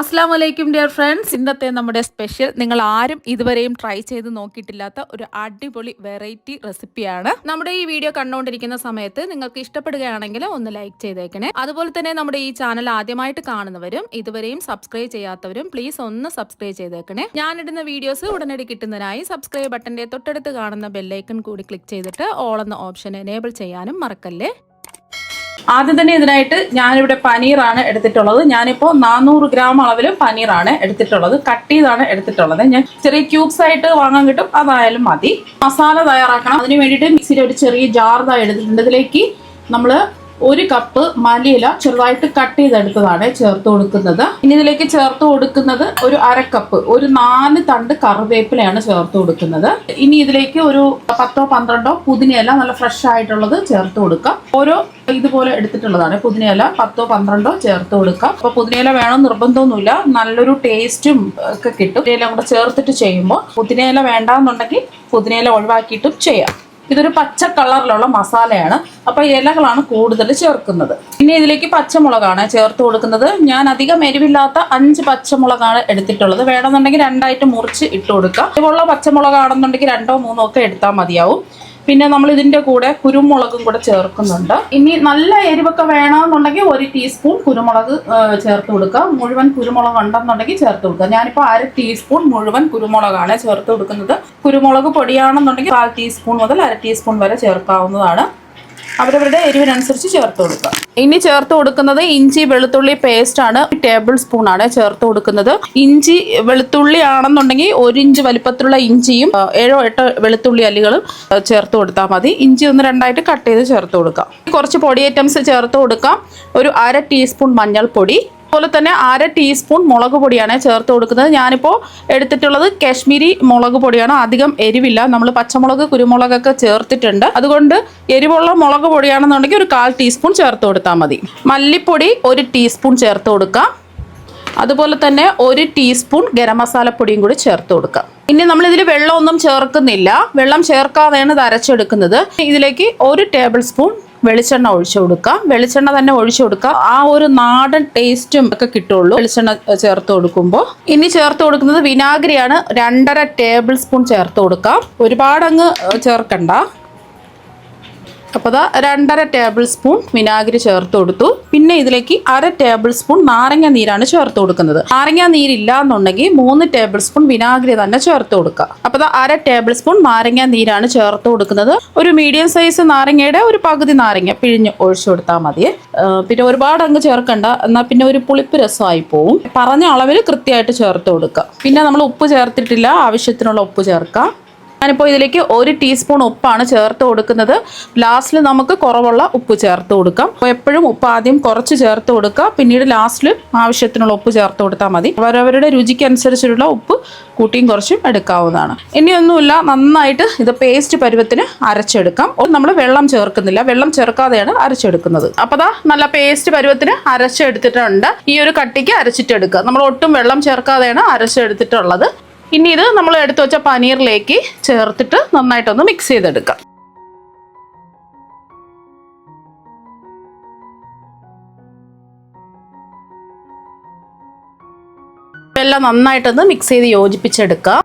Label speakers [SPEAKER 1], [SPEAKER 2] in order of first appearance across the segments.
[SPEAKER 1] അസ്സലാമു അലൈക്കും dear friends. ഇന്നത്തെ നമ്മുടെ സ്പെഷ്യൽ നിങ്ങൾ ആരും ഇതുവരെയും ട്രൈ ചെയ്ത് നോക്കിയിട്ടില്ലാത്ത ഒരു അടിപൊളി വെറൈറ്റി റെസിപ്പിയാണ്. നമ്മുടെ ഈ വീഡിയോ കണ്ടുകൊണ്ടിരിക്കുന്ന സമയത്ത് നിങ്ങൾക്ക് ഇഷ്ടപ്പെടുകയാണെങ്കിൽ ഒന്ന് ലൈക്ക് ചെയ്തേക്കണേ. അതുപോലെ തന്നെ നമ്മുടെ ഈ ചാനൽ ആദ്യമായിട്ട് കാണുന്നവരും ഇതുവരെയും സബ്സ്ക്രൈബ് ചെയ്യാത്തവരും പ്ലീസ് ഒന്ന് സബ്സ്ക്രൈബ് ചെയ്തേക്കണേ. ഞാനിടുന്ന വീഡിയോസ് ഉടനടി കിട്ടുന്നതിനായി സബ്സ്ക്രൈബ് ബട്ടന്റെ തൊട്ടടുത്ത് കാണുന്ന ബെല്ലൈക്കൺ കൂടി ക്ലിക്ക് ചെയ്തിട്ട് ഓൾ എന്ന ഓപ്ഷൻ എനേബിൾ ചെയ്യാനും മറക്കല്ലേ. ആദ്യം തന്നെ ഇതിനായിട്ട് ഞാനിവിടെ പനീറാണ് എടുത്തിട്ടുള്ളത്. ഞാനിപ്പോൾ 400 ഗ്രാം അളവിൽ പനീറാണ് എടുത്തിട്ടുള്ളത്. കട്ട് ചെയ്താണ് എടുത്തിട്ടുള്ളത്. ഞാൻ ചെറിയ ക്യൂബ്സ് ആയിട്ട് വാങ്ങാൻ കിട്ടും, അതായാലും മതി. മസാല തയ്യാറാക്കണം. അതിന് വേണ്ടിയിട്ട് മിക്സിയിൽ ഒരു ചെറിയ ജാർ എടുത്തിട്ടുണ്ട്. ഇതിലേക്ക് നമ്മൾ 1 കപ്പ് മല്ലിയില ചെറുതായിട്ട് കട്ട് ചെയ്തെടുത്തതാണ് ചേർത്ത് കൊടുക്കുന്നത്. ഇനി ഇതിലേക്ക് ചേർത്ത് കൊടുക്കുന്നത് ഒരു 1/2 കപ്പ്, ഒരു 4 തണ്ട് കറിവേപ്പിലയാണ് ചേർത്ത് കൊടുക്കുന്നത്. ഇനി ഇതിലേക്ക് ഒരു 10 12 പുതിനയില നല്ല ഫ്രഷ് ആയിട്ടുള്ളത് ചേർത്ത് കൊടുക്കാം. ഓരോ ഇതുപോലെ എടുത്തിട്ടുള്ളതാണ് പുതിനയില 10 12 ചേർത്ത് കൊടുക്കാം. അപ്പൊ പുതിനയില വേണം നിർബന്ധമൊന്നുമില്ല, നല്ലൊരു ടേസ്റ്റും ഒക്കെ കിട്ടും. പുതിനയില കൂടെ ചേർത്തിട്ട് ചെയ്യുമ്പോൾ പുതിനയില വേണ്ടാന്നുണ്ടെങ്കിൽ പുതിനയില ഒഴിവാക്കിയിട്ടും ചെയ്യാം. ഇതൊരു പച്ച കളറിലുള്ള മസാലയാണ്, അപ്പൊ ഇലകളാണ് കൂടുതൽ ചേർക്കുന്നത്. ഇനി ഇതിലേക്ക് പച്ചമുളകാണ് ചേർത്ത് കൊടുക്കുന്നത്. ഞാൻ അധികം എരിവില്ലാത്ത 5 പച്ചമുളകാണ് എടുത്തിട്ടുള്ളത്. വേണമെന്നുണ്ടെങ്കിൽ 2ആയിട്ട് മുറിച്ച് ഇട്ട് കൊടുക്കാം. ഇതുപോലുള്ള പച്ചമുളകാണെന്നുണ്ടെങ്കിൽ 2ഓ 3ഓ ഒക്കെ എടുത്താൽ മതിയാവും. പിന്നെ നമ്മൾ ഇതിന്റെ കൂടെ കുരുമുളകും കൂടെ ചേർക്കുന്നുണ്ട്. ഇനി നല്ല എരിവൊക്കെ വേണമെന്നുണ്ടെങ്കിൽ 1 ടീസ്പൂൺ കുരുമുളക് ചേർത്ത് കൊടുക്കുക. മുഴുവൻ കുരുമുളക് ഉണ്ടെന്നുണ്ടെങ്കിൽ ചേർത്ത് കൊടുക്കുക. ഞാനിപ്പോൾ 1/2 ടീസ്പൂൺ മുഴുവൻ കുരുമുളകാണ് ചേർത്ത് കൊടുക്കുന്നത്. കുരുമുളക് പൊടിയാണെന്നുണ്ടെങ്കിൽ 1/4 ടീസ്പൂൺ മുതൽ 1/2 ടീസ്പൂൺ വരെ ചേർക്കാവുന്നതാണ്. അവരവരുടെ എരിവിനനുസരിച്ച് ചേർത്ത് കൊടുക്കുക. ഇനി ചേർത്ത് കൊടുക്കുന്നത് ഇഞ്ചി വെളുത്തുള്ളി പേസ്റ്റ് ആണ്. 1 ടേബിൾ സ്പൂൺ ആണ് ചേർത്ത് കൊടുക്കുന്നത്. ഇഞ്ചി വെളുത്തുള്ളി ആണെന്നുണ്ടെങ്കിൽ 1 ഇഞ്ച് വലിപ്പത്തിലുള്ള ഇഞ്ചിയും 7 8 വെളുത്തുള്ളി അല്ലികളും ചേർത്ത് കൊടുത്താൽ മതി. ഇഞ്ചി ഒന്ന് 2ആയിട്ട് കട്ട് ചെയ്ത് ചേർത്ത് കൊടുക്കാം. കുറച്ച് പൊടി ഐറ്റംസ് ചേർത്ത് കൊടുക്കാം. ഒരു 1/2 ടീസ്പൂൺ മഞ്ഞൾപ്പൊടി, അതുപോലെ തന്നെ 1/2 ടീസ്പൂൺ മുളക് പൊടിയാണ് ചേർത്ത് കൊടുക്കുന്നത്. ഞാനിപ്പോൾ എടുത്തിട്ടുള്ളത് കാശ്മീരി മുളക് പൊടിയാണ്. അധികം എരിവില്ല, നമ്മൾ പച്ചമുളക് കുരുമുളകൊക്കെ ചേർത്തിട്ടുണ്ട്. അതുകൊണ്ട് എരിവുള്ള മുളക് പൊടിയാണെന്നുണ്ടെങ്കിൽ ഒരു 1/4 ടീസ്പൂൺ ചേർത്ത് കൊടുത്താൽ മതി. മല്ലിപ്പൊടി 1 ടീസ്പൂൺ ചേർത്ത് കൊടുക്കാം. അതുപോലെ തന്നെ 1 ടീസ്പൂൺ ഗരം മസാലപ്പൊടിയും കൂടി ചേർത്ത് കൊടുക്കാം. ഇനി നമ്മൾ ഇതിൽ വെള്ളമൊന്നും ചേർക്കുന്നില്ല, വെള്ളം ചേർക്കാതെയാണ് ഇത് അരച്ചെടുക്കുന്നത്. ഇതിലേക്ക് 1 ടേബിൾ സ്പൂൺ വെളിച്ചെണ്ണ ഒഴിച്ചു കൊടുക്കാം. വെളിച്ചെണ്ണ തന്നെ ഒഴിച്ചു കൊടുക്കാം. ആ ഒരു നാടൻ ടേസ്റ്റും ഒക്കെ കിട്ടുള്ളൂ വെളിച്ചെണ്ണ ചേർത്ത് കൊടുക്കുമ്പോൾ. ഇനി ചേർത്ത് കൊടുക്കുന്നത് വിനാഗിരിയാണ്. 2.5 ടേബിൾ സ്പൂൺ ചേർത്ത് കൊടുക്കാം. ഒരുപാട് അങ്ങ് ചേർക്കണ്ട. അപ്പോൾ 2.5 ടേബിൾ സ്പൂൺ വിനാഗിരി ചേർത്ത് കൊടുത്തു. പിന്നെ ഇതിലേക്ക് 1/2 ടേബിൾ സ്പൂൺ നാരങ്ങ നീരാണ് ചേർത്ത് കൊടുക്കുന്നത്. നാരങ്ങ നീരില്ല എന്നുണ്ടെങ്കിൽ 3 ടേബിൾ സ്പൂൺ വിനാഗിരി തന്നെ ചേർത്ത് കൊടുക്കുക. അപ്പോൾ 1/2 ടേബിൾ സ്പൂൺ നാരങ്ങ നീരാണ് ചേർത്ത് കൊടുക്കുന്നത്. ഒരു മീഡിയം സൈസ് നാരങ്ങയുടെ ഒരു പകുതി നാരങ്ങ പിഴിഞ്ഞ് ഒഴിച്ചു കൊടുത്താൽ മതി. പിന്നെ ഒരുപാട് അങ്ങ് ചേർക്കണ്ട, എന്നാൽ പിന്നെ ഒരു പുളിപ്പ് രസമായി പോവും. പറഞ്ഞ അളവിൽ കൃത്യമായിട്ട് ചേർത്ത് കൊടുക്കുക. പിന്നെ നമ്മൾ ഉപ്പ് ചേർത്തിട്ടില്ല, ആവശ്യത്തിനുള്ള ഉപ്പ് ചേർക്കാം. ഞാനിപ്പോൾ ഇതിലേക്ക് 1 ടീസ്പൂൺ ഉപ്പാണ് ചേർത്ത് കൊടുക്കുന്നത്. ലാസ്റ്റിൽ നമുക്ക് കുറവുള്ള ഉപ്പ് ചേർത്ത് കൊടുക്കാം. അപ്പോൾ എപ്പോഴും ഉപ്പ് ആദ്യം കുറച്ച് ചേർത്ത് കൊടുക്കുക, പിന്നീട് ലാസ്റ്റിൽ ആവശ്യത്തിനുള്ള ഉപ്പ് ചേർത്ത് കൊടുത്താൽ മതി. അവരവരുടെ രുചിക്ക് അനുസരിച്ചുള്ള ഉപ്പ് കൂട്ടിയും കുറച്ചും എടുക്കാവുന്നതാണ്. ഇനിയൊന്നുമില്ല, നന്നായിട്ട് ഇത് പേസ്റ്റ് പരുവത്തിന് അരച്ചെടുക്കാം. നമ്മൾ വെള്ളം ചേർക്കുന്നില്ല, വെള്ളം ചേർക്കാതെയാണ് അരച്ചെടുക്കുന്നത്. അപ്പോൾ നല്ല പേസ്റ്റ് പരുവത്തിന് അരച്ചെടുത്തിട്ടുണ്ട്. ഈ ഒരു കട്ടിക്ക് അരച്ചിട്ടെടുക്കുക. നമ്മൾ ഒട്ടും വെള്ളം ചേർക്കാതെയാണ് അരച്ചെടുത്തിട്ടുള്ളത്. ഇനി ഇത് നമ്മൾ എടുത്തു വെച്ച പനീറിലേക്ക് ചേർത്തിട്ട് നന്നായിട്ടൊന്ന് മിക്സ് ചെയ്തെടുക്കാം. എല്ലാം നന്നായിട്ടൊന്ന് മിക്സ് ചെയ്ത് യോജിപ്പിച്ചെടുക്കുക.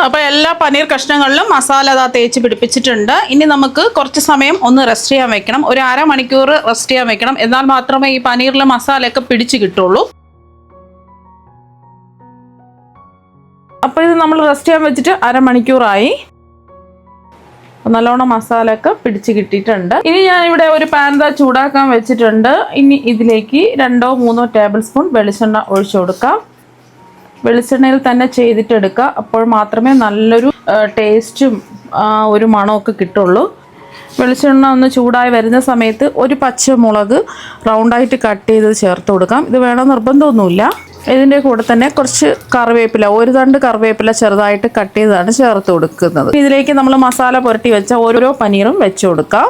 [SPEAKER 1] അപ്പോൾ എല്ലാ പനീർ കഷ്ണങ്ങളിലും മസാല തേച്ച് പിടിപ്പിച്ചിട്ടുണ്ട്. ഇനി നമുക്ക് കുറച്ച് സമയം ഒന്ന് റെസ്റ്റ് ചെയ്യാൻ വെക്കണം. ഒരു 1/2 മണിക്കൂർ റെസ്റ്റ് ചെയ്യാൻ വെക്കണം. എന്നാൽ മാത്രമേ ഈ പനീറിലെ മസാലയൊക്കെ പിടിച്ച് കിട്ടുള്ളൂ. അപ്പോൾ ഇത് നമ്മൾ റെസ്റ്റ് ചെയ്യാൻ വെച്ചിട്ട് 1/2 മണിക്കൂറായി. നല്ലോണം മസാലയൊക്കെ പിടിച്ച് കിട്ടിയിട്ടുണ്ട്. ഇനി ഞാനിവിടെ ഒരു പാൻ ചൂടാക്കാൻ വെച്ചിട്ടുണ്ട്. ഇനി ഇതിലേക്ക് 2 3 ടേബിൾ സ്പൂൺ വെളിച്ചെണ്ണ ഒഴിച്ചു കൊടുക്കാം. വെളിച്ചെണ്ണയിൽ തന്നെ ചെയ്തിട്ടെടുക്കുക. അപ്പോൾ മാത്രമേ നല്ലൊരു ടേസ്റ്റും ഒരു മണമൊക്കെ കിട്ടുള്ളൂ. വെളിച്ചെണ്ണ ഒന്ന് ചൂടായി വരുന്ന സമയത്ത് ഒരു പച്ചമുളക് റൗണ്ടായിട്ട് കട്ട് ചെയ്ത് ചേർത്ത് കൊടുക്കാം. ഇത് വേണം നിർബന്ധമൊന്നുമില്ല. ഇതിൻ്റെ കൂടെ തന്നെ കുറച്ച് കറിവേപ്പില, 1 തണ്ട് കറിവേപ്പില ചെറുതായിട്ട് കട്ട് ചെയ്താണ് ചേർത്ത് കൊടുക്കുന്നത്. ഇതിലേക്ക് നമ്മൾ മസാല പുരട്ടി വെച്ച ഓരോ പനീറും വെച്ച് കൊടുക്കാം.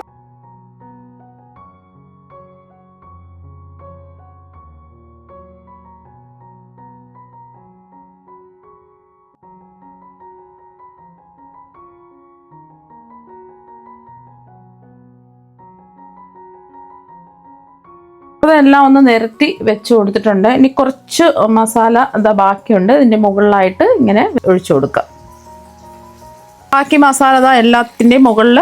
[SPEAKER 1] അതെല്ലാം ഒന്ന് നിരത്തി വെച്ച് കൊടുത്തിട്ടുണ്ട്. ഇനി കുറച്ച് മസാല ബാക്കിയുണ്ട്, ഇതിൻ്റെ മുകളിലായിട്ട് ഇങ്ങനെ ഒഴിച്ചു കൊടുക്കുക. ബാക്കി മസാല എല്ലാത്തിൻ്റെയും മുകളിൽ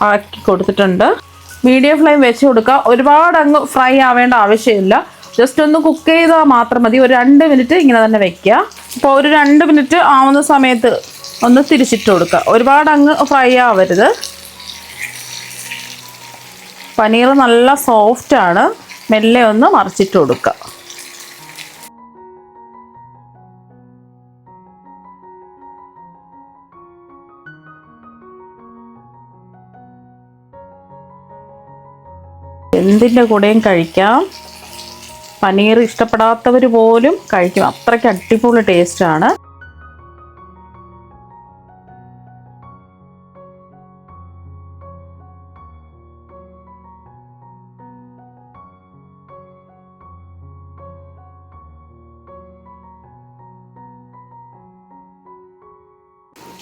[SPEAKER 1] ആക്കി കൊടുത്തിട്ടുണ്ട്. മീഡിയം ഫ്ലെയിം വെച്ച് കൊടുക്കുക. ഒരുപാട് അങ്ങ് ഫ്രൈ ആവേണ്ട ആവശ്യമില്ല, ജസ്റ്റ് ഒന്ന് കുക്ക് ചെയ്താൽ മാത്രം മതി. ഒരു 2 മിനിറ്റ് ഇങ്ങനെ തന്നെ വെക്കുക. അപ്പോൾ ഒരു 2 മിനിറ്റ് ആവുന്ന സമയത്ത് ഒന്ന് തിരിച്ചിട്ട് കൊടുക്കുക. ഒരുപാട് അങ്ങ് ഫ്രൈ ആവരുത്. പനീർ നല്ല സോഫ്റ്റാണ്. മെല്ലെ ഒന്ന് മറിച്ചിട്ട് കൊടുക്കുക. എന്തിൻ്റെ കൂടെയും കഴിക്കാം. പനീർ ഇഷ്ടപ്പെടാത്തവർ പോലും കഴിക്കും, അത്രയ്ക്ക് അടിപൊളി ടേസ്റ്റാണ്.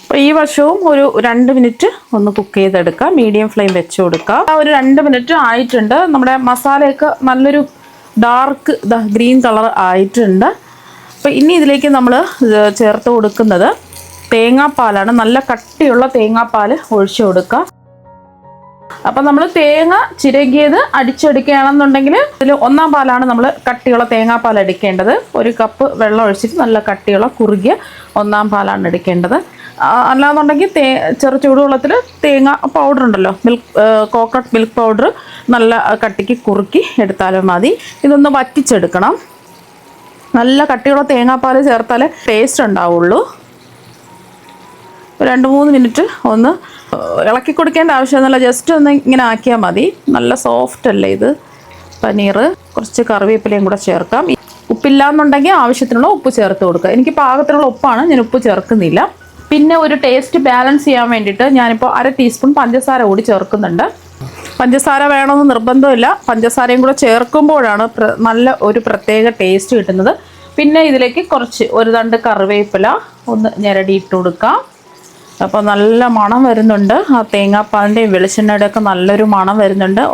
[SPEAKER 1] അപ്പോൾ ഈ വശവും ഒരു 2 മിനിറ്റ് ഒന്ന് കുക്ക് ചെയ്തെടുക്കാം. മീഡിയം ഫ്ലെയിം വെച്ച് കൊടുക്കുക. ഒരു 2 മിനിറ്റ് ആയിട്ടുണ്ട്. നമ്മുടെ മസാലയൊക്കെ നല്ലൊരു ഡാർക്ക് ഗ്രീൻ കളർ ആയിട്ടുണ്ട്. അപ്പോൾ ഇനി ഇതിലേക്ക് നമ്മൾ ചേർത്ത് കൊടുക്കുന്നത് തേങ്ങാപ്പാലാണ്. നല്ല കട്ടിയുള്ള തേങ്ങാപ്പാൽ ഒഴിച്ചു കൊടുക്കുക. അപ്പം നമ്മൾ തേങ്ങ ചിരകിയത് അടിച്ചെടുക്കുകയാണെന്നുണ്ടെങ്കിൽ ഇതിൽ 1-ാം പാലാണ് നമ്മൾ കട്ടിയുള്ള തേങ്ങാപ്പാൽ എടുക്കേണ്ടത്. 1 കപ്പ് വെള്ളം ഒഴിച്ചിട്ട് നല്ല കട്ടിയുള്ള കുറുകിയ 1-ാം പാലാണ് എടുക്കേണ്ടത്. അല്ലാന്നുണ്ടെങ്കിൽ ചെറു ചൂടുവെള്ളത്തിൽ തേങ്ങ പൗഡർ ഉണ്ടല്ലോ, കോക്കനട്ട് മിൽക്ക് പൗഡർ നല്ല കട്ടിക്ക് കുറുക്കി എടുത്താലും മതി. ഇതൊന്ന് വറ്റിച്ചെടുക്കണം. നല്ല കട്ടിയുള്ള തേങ്ങാപ്പാൽ ചേർത്താലേ ടേസ്റ്റ് ഉണ്ടാവുള്ളൂ. 2-3 മിനിറ്റ് ഒന്ന് ഇളക്കി കൊടുക്കേണ്ട ആവശ്യമൊന്നുമില്ല, ജസ്റ്റ് ഒന്ന് ഇങ്ങനെ ആക്കിയാൽ മതി. നല്ല സോഫ്റ്റ് അല്ലേ ഇത് പനീർ. കുറച്ച് കറിവേപ്പിലയും കൂടെ ചേർക്കാം. ഉപ്പില്ലാന്നുണ്ടെങ്കിൽ ആവശ്യത്തിനുള്ള ഉപ്പ് ചേർത്ത് കൊടുക്കുക. എനിക്ക് പാകത്തിനുള്ള ഉപ്പാണ്, ഞാൻ ഉപ്പ് ചേർക്കുന്നില്ല. പിന്നെ ഒരു ടേസ്റ്റ് ബാലൻസ് ചെയ്യാൻ വേണ്ടിയിട്ട് ഞാനിപ്പോൾ 1/2 ടീസ്പൂൺ പഞ്ചസാര കൂടി ചേർക്കുന്നുണ്ട്. പഞ്ചസാര വേണമെന്ന് നിർബന്ധമില്ല, പഞ്ചസാരയും കൂടെ ചേർക്കുമ്പോഴാണ് നല്ല ഒരു പ്രത്യേക ടേസ്റ്റ് കിട്ടുന്നത്. പിന്നെ ഇതിലേക്ക് കുറച്ച് ഒരു തണ്ട് കറിവേപ്പില ഒന്ന് ഞെരടിയിട്ട് കൊടുക്കാം. അപ്പോൾ നല്ല മണം വരുന്നുണ്ട്. ആ തേങ്ങാപ്പാലിൻ്റെയും വെളിച്ചെണ്ണയുടെ ഒക്കെ നല്ലൊരു മണം വരുന്നുണ്ട്.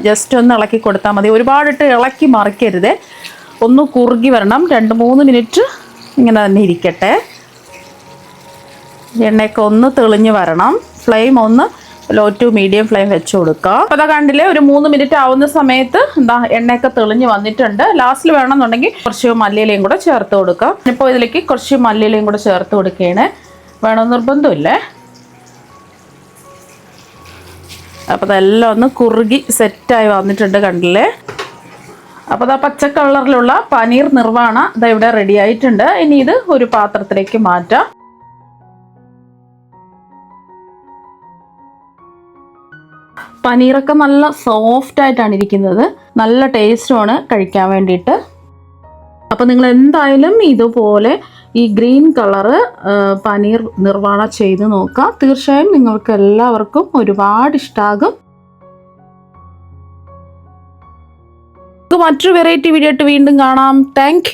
[SPEAKER 1] ജസ്റ്റ് ഒന്ന് ഇളക്കി കൊടുത്താൽ മതി. ഒരുപാടിട്ട് ഇളക്കി മറിക്കരുത്, ഒന്ന് കുറുകി വരണം. 2-3 മിനിറ്റ് ഇങ്ങനെ തന്നെ ഇരിക്കട്ടെ. എണ്ണയൊക്കെ ഒന്ന് തെളിഞ്ഞ് വരണം. ഫ്ലെയിം ഒന്ന് ലോ ടു മീഡിയം ഫ്ലെയിം വെച്ച് കൊടുക്കുക. അപ്പോൾ അതാ കണ്ടില്ലേ, ഒരു 3 മിനിറ്റ് ആവുന്ന സമയത്ത് എണ്ണയൊക്കെ തെളിഞ്ഞ് വന്നിട്ടുണ്ട്. ലാസ്റ്റിൽ വേണമെന്നുണ്ടെങ്കിൽ കുറച്ച് മല്ലിയിലയും കൂടെ ചേർത്ത് കൊടുക്കുക. ഇപ്പോൾ ഇതിലേക്ക് കുറച്ച് മല്ലിയിലയും കൂടെ ചേർത്ത് കൊടുക്കുകയാണ്. വേണമെന്ന് നിർബന്ധമില്ലേ. അപ്പോൾ അതെല്ലാം ഒന്ന് കുറുകി സെറ്റായി വന്നിട്ടുണ്ട്, കണ്ടില്ലേ. അപ്പോൾ അതാ പച്ച കളറിലുള്ള പനീർ നിർവാണ ഇതാ ഇവിടെ റെഡി ആയിട്ടുണ്ട്. ഇനി ഇത് ഒരു പാത്രത്തിലേക്ക് മാറ്റാം. പനീറൊക്കെ നല്ല സോഫ്റ്റ് ആയിട്ടാണ് ഇരിക്കുന്നത്, നല്ല ടേസ്റ്റുമാണ് കഴിക്കാൻ വേണ്ടിയിട്ട്. അപ്പോൾ നിങ്ങൾ എന്തായാലും ഇതുപോലെ ഈ ഗ്രീൻ കളറ് പനീർ നിർവാണ ചെയ്ത് നോക്കുക. തീർച്ചയായും നിങ്ങൾക്ക് എല്ലാവർക്കും ഒരുപാട് ഇഷ്ടമാകും. മറ്റൊരു വെറൈറ്റി വീഡിയോ ആയിട്ട് വീണ്ടും കാണാം. താങ്ക്